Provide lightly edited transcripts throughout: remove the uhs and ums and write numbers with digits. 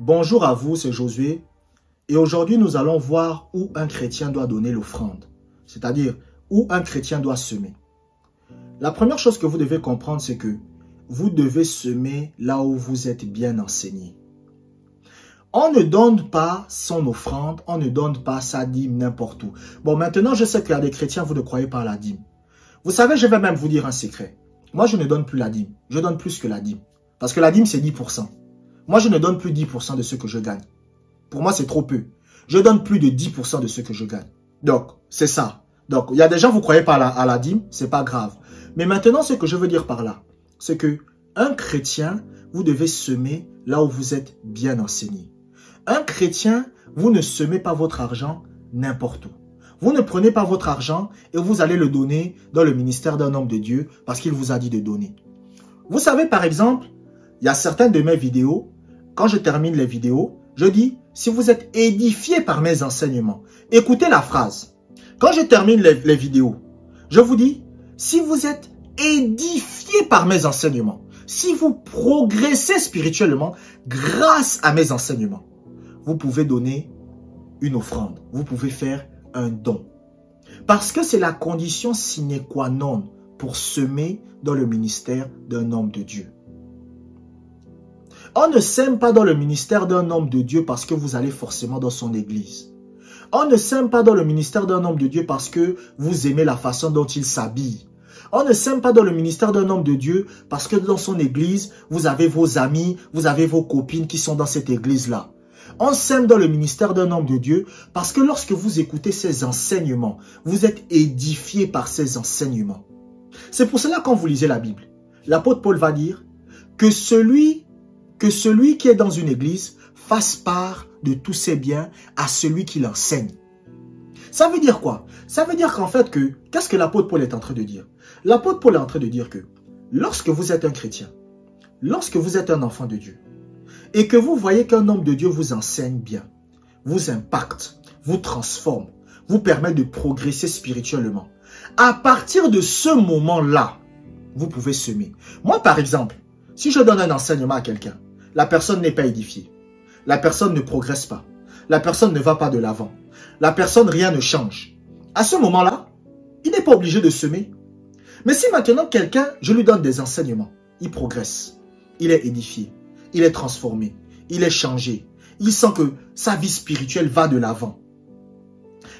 Bonjour à vous, c'est Josué. Et aujourd'hui, nous allons voir où un chrétien doit donner l'offrande. C'est-à-dire, où un chrétien doit semer. La première chose que vous devez comprendre, c'est que vous devez semer là où vous êtes bien enseigné. On ne donne pas son offrande, on ne donne pas sa dîme n'importe où. Bon, maintenant, je sais qu'il y a des chrétiens, vous ne croyez pas à la dîme. Vous savez, je vais même vous dire un secret. Moi, je ne donne plus la dîme. Je donne plus que la dîme. Parce que la dîme, c'est 10%. Moi, je ne donne plus 10% de ce que je gagne. Pour moi, c'est trop peu. Je donne plus de 10% de ce que je gagne. Donc, c'est ça. Donc, il y a des gens, vous ne croyez pas à la dîme, c'est pas grave. Mais maintenant, ce que je veux dire par là, c'est que un chrétien, vous devez semer là où vous êtes bien enseigné. Un chrétien, vous ne semez pas votre argent n'importe où. Vous ne prenez pas votre argent et vous allez le donner dans le ministère d'un homme de Dieu parce qu'il vous a dit de donner. Vous savez, par exemple, il y a certaines de mes vidéos, quand je termine les vidéos, je dis, si vous êtes édifié par mes enseignements, écoutez la phrase. Quand je termine les vidéos, je vous dis, si vous êtes édifié par mes enseignements, si vous progressez spirituellement grâce à mes enseignements, vous pouvez donner une offrande, vous pouvez faire un don. Parce que c'est la condition sine qua non pour semer dans le ministère d'un homme de Dieu. On ne sème pas dans le ministère d'un homme de Dieu parce que vous allez forcément dans son église. On ne sème pas dans le ministère d'un homme de Dieu parce que vous aimez la façon dont il s'habille. On ne sème pas dans le ministère d'un homme de Dieu parce que dans son église, vous avez vos amis, vous avez vos copines qui sont dans cette église-là. On sème dans le ministère d'un homme de Dieu parce que lorsque vous écoutez ses enseignements, vous êtes édifié par ses enseignements. C'est pour cela quand vous lisez la Bible, l'apôtre Paul va dire que celui qui est dans une église fasse part de tous ses biens à celui qui l'enseigne. Ça veut dire quoi? Ça veut dire qu'en fait, qu'est-ce que l'apôtre Paul est en train de dire? L'apôtre Paul est en train de dire que lorsque vous êtes un chrétien, lorsque vous êtes un enfant de Dieu, et que vous voyez qu'un homme de Dieu vous enseigne bien, vous impacte, vous transforme, vous permet de progresser spirituellement, à partir de ce moment-là, vous pouvez semer. Moi, par exemple, si je donne un enseignement à quelqu'un, la personne n'est pas édifiée, la personne ne progresse pas, la personne ne va pas de l'avant, la personne, rien ne change. À ce moment-là, il n'est pas obligé de semer. Mais si maintenant quelqu'un, je lui donne des enseignements, il progresse, il est édifié, il est transformé, il est changé, il sent que sa vie spirituelle va de l'avant.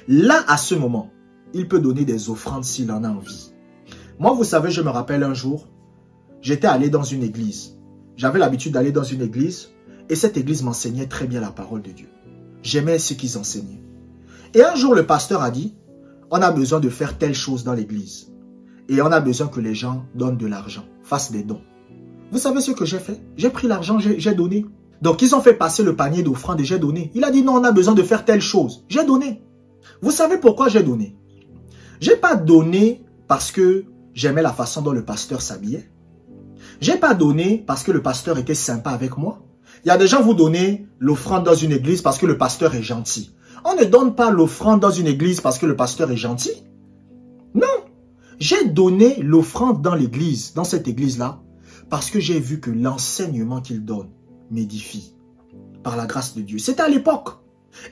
Là, à ce moment, il peut donner des offrandes s'il en a envie. Moi, vous savez, je me rappelle un jour, j'étais allé dans une église. J'avais l'habitude d'aller dans une église et cette église m'enseignait très bien la parole de Dieu. J'aimais ce qu'ils enseignaient. Et un jour, le pasteur a dit, on a besoin de faire telle chose dans l'église. Et on a besoin que les gens donnent de l'argent, fassent des dons. Vous savez ce que j'ai fait? J'ai pris l'argent, j'ai donné. Donc, ils ont fait passer le panier d'offrandes et j'ai donné. Il a dit, non, on a besoin de faire telle chose. J'ai donné. Vous savez pourquoi j'ai donné? J'ai pas donné parce que j'aimais la façon dont le pasteur s'habillait. J'ai pas donné parce que le pasteur était sympa avec moi. Il y a des gens, vous donnez l'offrande dans une église parce que le pasteur est gentil. On ne donne pas l'offrande dans une église parce que le pasteur est gentil. Non. J'ai donné l'offrande dans l'église, dans cette église-là, parce que j'ai vu que l'enseignement qu'il donne m'édifie par la grâce de Dieu. C'était à l'époque.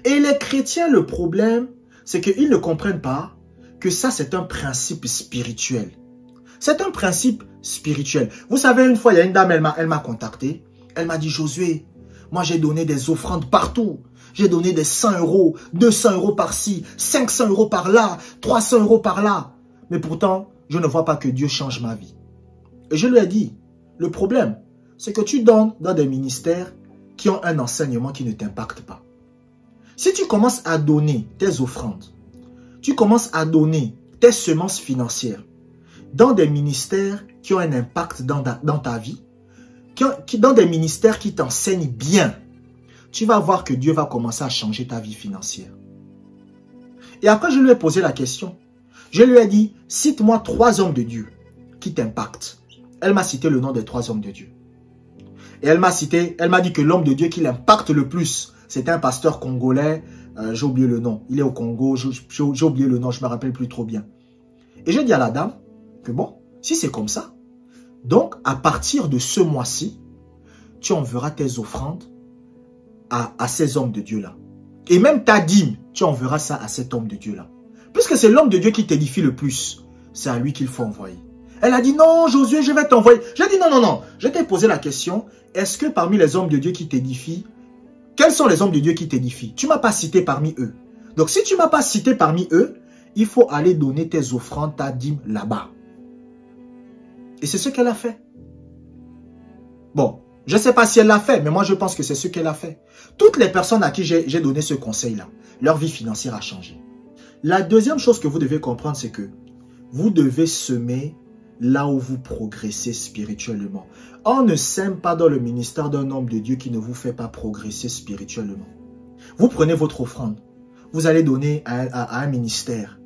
Et les chrétiens, le problème, c'est qu'ils ne comprennent pas que ça, c'est un principe spirituel. C'est un principe spirituel. Vous savez, une fois, il y a une dame, elle m'a contacté. Elle m'a dit, Josué, moi j'ai donné des offrandes partout. J'ai donné des 100 euros, 200 euros par-ci, 500 euros par-là, 300 euros par-là. Mais pourtant, je ne vois pas que Dieu change ma vie. Et je lui ai dit, le problème, c'est que tu donnes dans des ministères qui ont un enseignement qui ne t'impacte pas. Si tu commences à donner tes offrandes, tu commences à donner tes semences financières dans des ministères qui ont un impact dans ta vie, dans des ministères qui t'enseignent bien, tu vas voir que Dieu va commencer à changer ta vie financière. Et après, je lui ai posé la question. Je lui ai dit, cite-moi 3 hommes de Dieu qui t'impactent. Elle m'a cité le nom des 3 hommes de Dieu. Et elle m'a dit que l'homme de Dieu qui l'impacte le plus, c'était un pasteur congolais, j'ai oublié le nom. Il est au Congo, j'ai oublié le nom, je ne me rappelle plus trop bien. Et j'ai dit à la dame que bon, si c'est comme ça, « Donc, à partir de ce mois-ci, tu enverras tes offrandes à ces hommes de Dieu-là. Et même ta dîme, tu enverras ça à cet homme de Dieu-là. Puisque c'est l'homme de Dieu qui t'édifie le plus, c'est à lui qu'il faut envoyer. Elle a dit, non, Josué, je vais t'envoyer. J'ai dit, non, non, non. Je t'ai posé la question, est-ce que parmi les hommes de Dieu qui t'édifient, quels sont les hommes de Dieu qui t'édifient? Tu ne m'as pas cité parmi eux. Donc, si tu ne m'as pas cité parmi eux, il faut aller donner tes offrandes, ta dîme là-bas. Et c'est ce qu'elle a fait. Bon, je ne sais pas si elle l'a fait, mais moi je pense que c'est ce qu'elle a fait. Toutes les personnes à qui j'ai donné ce conseil-là, leur vie financière a changé. La deuxième chose que vous devez comprendre, c'est que vous devez semer là où vous progressez spirituellement. On ne sème pas dans le ministère d'un homme de Dieu qui ne vous fait pas progresser spirituellement. Vous prenez votre offrande, vous allez donner à un ministère.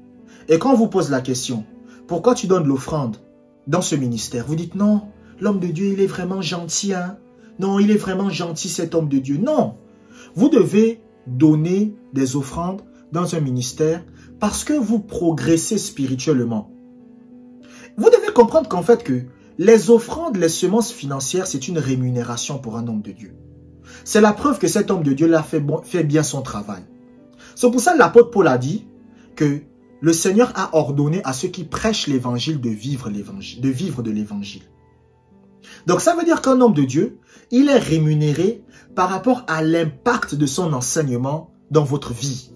Et quand on vous pose la question, pourquoi tu donnes l'offrande dans ce ministère? Vous dites non, l'homme de Dieu, il est vraiment gentil. Hein? Non, il est vraiment gentil cet homme de Dieu. Non, vous devez donner des offrandes dans un ministère parce que vous progressez spirituellement. Vous devez comprendre qu'en fait que les offrandes, les semences financières, c'est une rémunération pour un homme de Dieu. C'est la preuve que cet homme de Dieu-là fait bien son travail. C'est pour ça que l'apôtre Paul a dit que le Seigneur a ordonné à ceux qui prêchent l'évangile de vivre de l'évangile. Donc ça veut dire qu'un homme de Dieu, il est rémunéré par rapport à l'impact de son enseignement dans votre vie.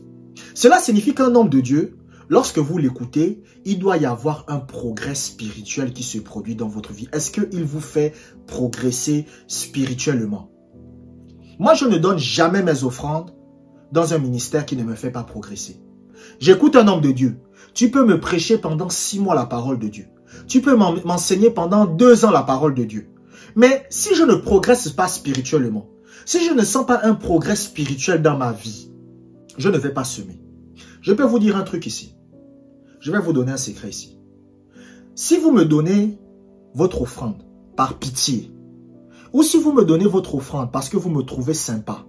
Cela signifie qu'un homme de Dieu, lorsque vous l'écoutez, il doit y avoir un progrès spirituel qui se produit dans votre vie. Est-ce qu'il vous fait progresser spirituellement? Moi, je ne donne jamais mes offrandes dans un ministère qui ne me fait pas progresser. J'écoute un homme de Dieu. Tu peux me prêcher pendant 6 mois la parole de Dieu. Tu peux m'enseigner pendant 2 ans la parole de Dieu. Mais si je ne progresse pas spirituellement, si je ne sens pas un progrès spirituel dans ma vie, je ne vais pas semer. Je peux vous dire un truc ici. Je vais vous donner un secret ici. Si vous me donnez votre offrande par pitié, ou si vous me donnez votre offrande parce que vous me trouvez sympa,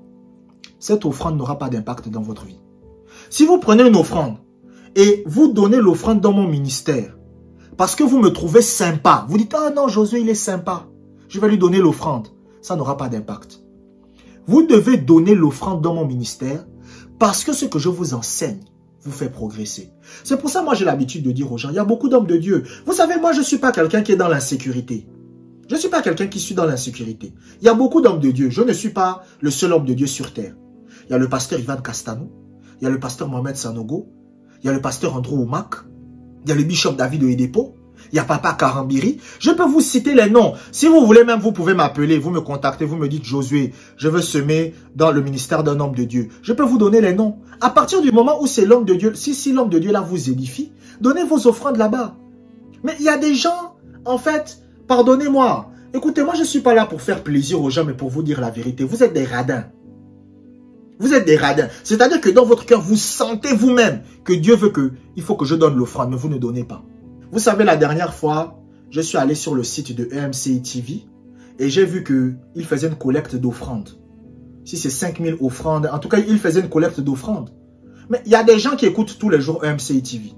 cette offrande n'aura pas d'impact dans votre vie. Si vous prenez une offrande et vous donnez l'offrande dans mon ministère parce que vous me trouvez sympa, vous dites « Ah non, Josué, il est sympa, je vais lui donner l'offrande », ça n'aura pas d'impact. Vous devez donner l'offrande dans mon ministère parce que ce que je vous enseigne vous fait progresser. C'est pour ça, moi, j'ai l'habitude de dire aux gens, il y a beaucoup d'hommes de Dieu. Vous savez, moi, je ne suis pas quelqu'un qui est dans l'insécurité. Je ne suis pas quelqu'un qui suis dans l'insécurité. Il y a beaucoup d'hommes de Dieu. Je ne suis pas le seul homme de Dieu sur terre. Il y a le pasteur Ivan Castano. Il y a le pasteur Mohamed Sanogo. Il y a le pasteur Andrew Oumak. Il y a le bishop David Oyedepo. Il y a Papa Karambiri. Je peux vous citer les noms. Si vous voulez même, vous pouvez m'appeler, vous me contactez, vous me dites, Josué, je veux semer dans le ministère d'un homme de Dieu. Je peux vous donner les noms. À partir du moment où c'est l'homme de Dieu, si l'homme de Dieu là vous édifie, donnez vos offrandes là-bas. Mais il y a des gens, en fait, pardonnez-moi. Écoutez, moi je ne suis pas là pour faire plaisir aux gens, mais pour vous dire la vérité. Vous êtes des radins. Vous êtes des radins. C'est-à-dire que dans votre cœur, vous sentez vous-même que Dieu veut il faut que je donne l'offrande, mais vous ne donnez pas. Vous savez, la dernière fois, je suis allé sur le site de EMCI TV et j'ai vu qu'il faisait une collecte d'offrandes. Si c'est 5000 offrandes, en tout cas, il faisait une collecte d'offrandes. Mais il y a des gens qui écoutent tous les jours EMCI TV.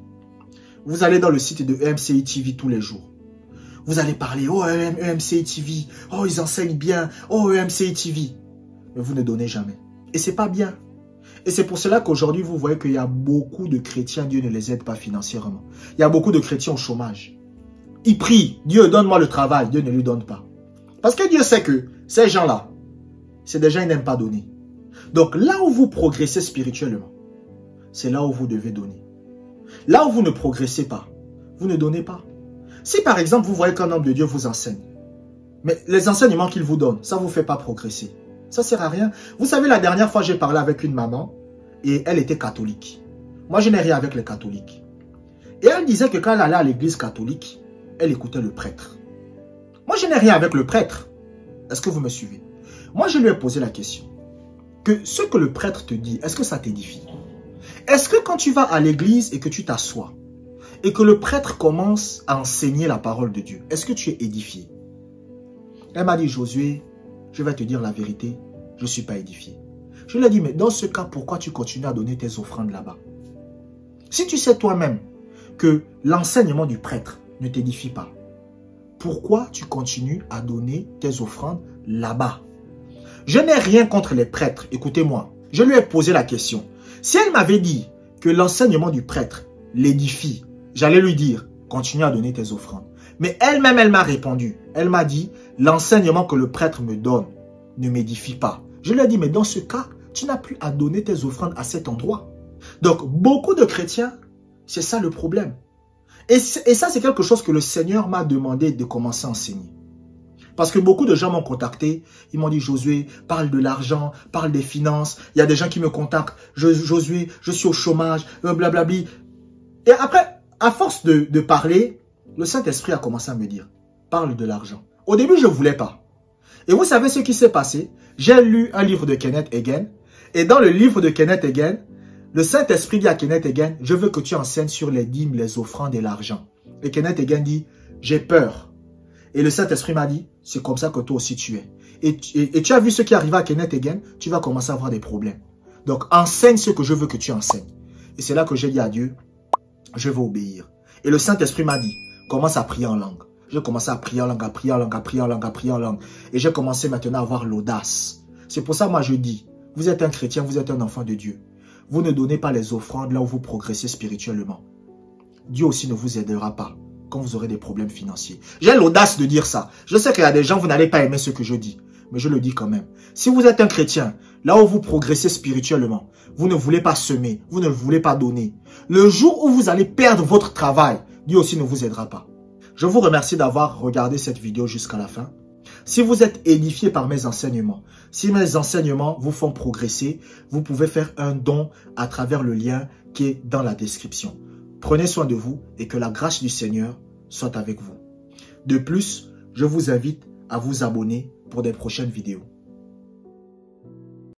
Vous allez dans le site de EMCI TV tous les jours. Vous allez parler, oh EMCI TV, oh ils enseignent bien, oh EMCI TV. Mais vous ne donnez jamais. Et c'est pas bien. Et c'est pour cela qu'aujourd'hui, vous voyez qu'il y a beaucoup de chrétiens, Dieu ne les aide pas financièrement. Il y a beaucoup de chrétiens au chômage. Ils prient, Dieu donne-moi le travail, Dieu ne lui donne pas. Parce que Dieu sait que ces gens-là, c'est des gens qui n'aiment pas donner. Donc là où vous progressez spirituellement, c'est là où vous devez donner. Là où vous ne progressez pas, vous ne donnez pas. Si par exemple, vous voyez qu'un homme de Dieu vous enseigne, mais les enseignements qu'il vous donne, ça ne vous fait pas progresser. Ça ne sert à rien. Vous savez, la dernière fois, j'ai parlé avec une maman et elle était catholique. Moi, je n'ai rien avec les catholiques. Et elle disait que quand elle allait à l'église catholique, elle écoutait le prêtre. Moi, je n'ai rien avec le prêtre. Est-ce que vous me suivez? Moi, je lui ai posé la question. Que ce que le prêtre te dit, est-ce que ça t'édifie? Est-ce que quand tu vas à l'église et que tu t'assois et que le prêtre commence à enseigner la parole de Dieu, est-ce que tu es édifié? Elle m'a dit, Josué, je vais te dire la vérité, je ne suis pas édifié. Je lui ai dit, mais dans ce cas, pourquoi tu continues à donner tes offrandes là-bas? Si tu sais toi-même que l'enseignement du prêtre ne t'édifie pas, pourquoi tu continues à donner tes offrandes là-bas? Je n'ai rien contre les prêtres. Écoutez-moi. Je lui ai posé la question. Si elle m'avait dit que l'enseignement du prêtre l'édifie, j'allais lui dire, continue à donner tes offrandes. Mais elle-même, elle m'a répondu. Elle m'a dit, l'enseignement que le prêtre me donne ne m'édifie pas. Je lui ai dit, mais dans ce cas, tu n'as plus à donner tes offrandes à cet endroit. Donc, beaucoup de chrétiens, c'est ça le problème. Et ça, c'est quelque chose que le Seigneur m'a demandé de commencer à enseigner. Parce que beaucoup de gens m'ont contacté. Ils m'ont dit, Josué, parle de l'argent, parle des finances. Il y a des gens qui me contactent. Josué, je suis au chômage, blablabli. Et après, à force de parler, le Saint-Esprit a commencé à me dire, parle de l'argent. Au début, je ne voulais pas. Et vous savez ce qui s'est passé? J'ai lu un livre de Kenneth Hagin. Et dans le livre de Kenneth Hagin, le Saint-Esprit dit à Kenneth Hagin, je veux que tu enseignes sur les dîmes, les offrandes et l'argent. Et Kenneth Hagin dit, j'ai peur. Et le Saint-Esprit m'a dit, c'est comme ça que toi aussi tu es. Et tu as vu ce qui arrive à Kenneth Hagin, tu vas commencer à avoir des problèmes. Donc enseigne ce que je veux que tu enseignes. Et c'est là que j'ai dit à Dieu, je vais obéir. Et le Saint-Esprit m'a dit, commence à prier en langue. J'ai commencé à prier en langue, à prier en langue, à prier en langue, à prier en langue. Et j'ai commencé maintenant à avoir l'audace. C'est pour ça, moi, je dis, vous êtes un chrétien, vous êtes un enfant de Dieu. Vous ne donnez pas les offrandes là où vous progressez spirituellement. Dieu aussi ne vous aidera pas quand vous aurez des problèmes financiers. J'ai l'audace de dire ça. Je sais qu'il y a des gens, vous n'allez pas aimer ce que je dis. Mais je le dis quand même. Si vous êtes un chrétien, là où vous progressez spirituellement, vous ne voulez pas semer, vous ne voulez pas donner. Le jour où vous allez perdre votre travail, Dieu aussi ne vous aidera pas. Je vous remercie d'avoir regardé cette vidéo jusqu'à la fin. Si vous êtes édifié par mes enseignements, si mes enseignements vous font progresser, vous pouvez faire un don à travers le lien qui est dans la description. Prenez soin de vous et que la grâce du Seigneur soit avec vous. De plus, je vous invite à vous abonner pour des prochaines vidéos.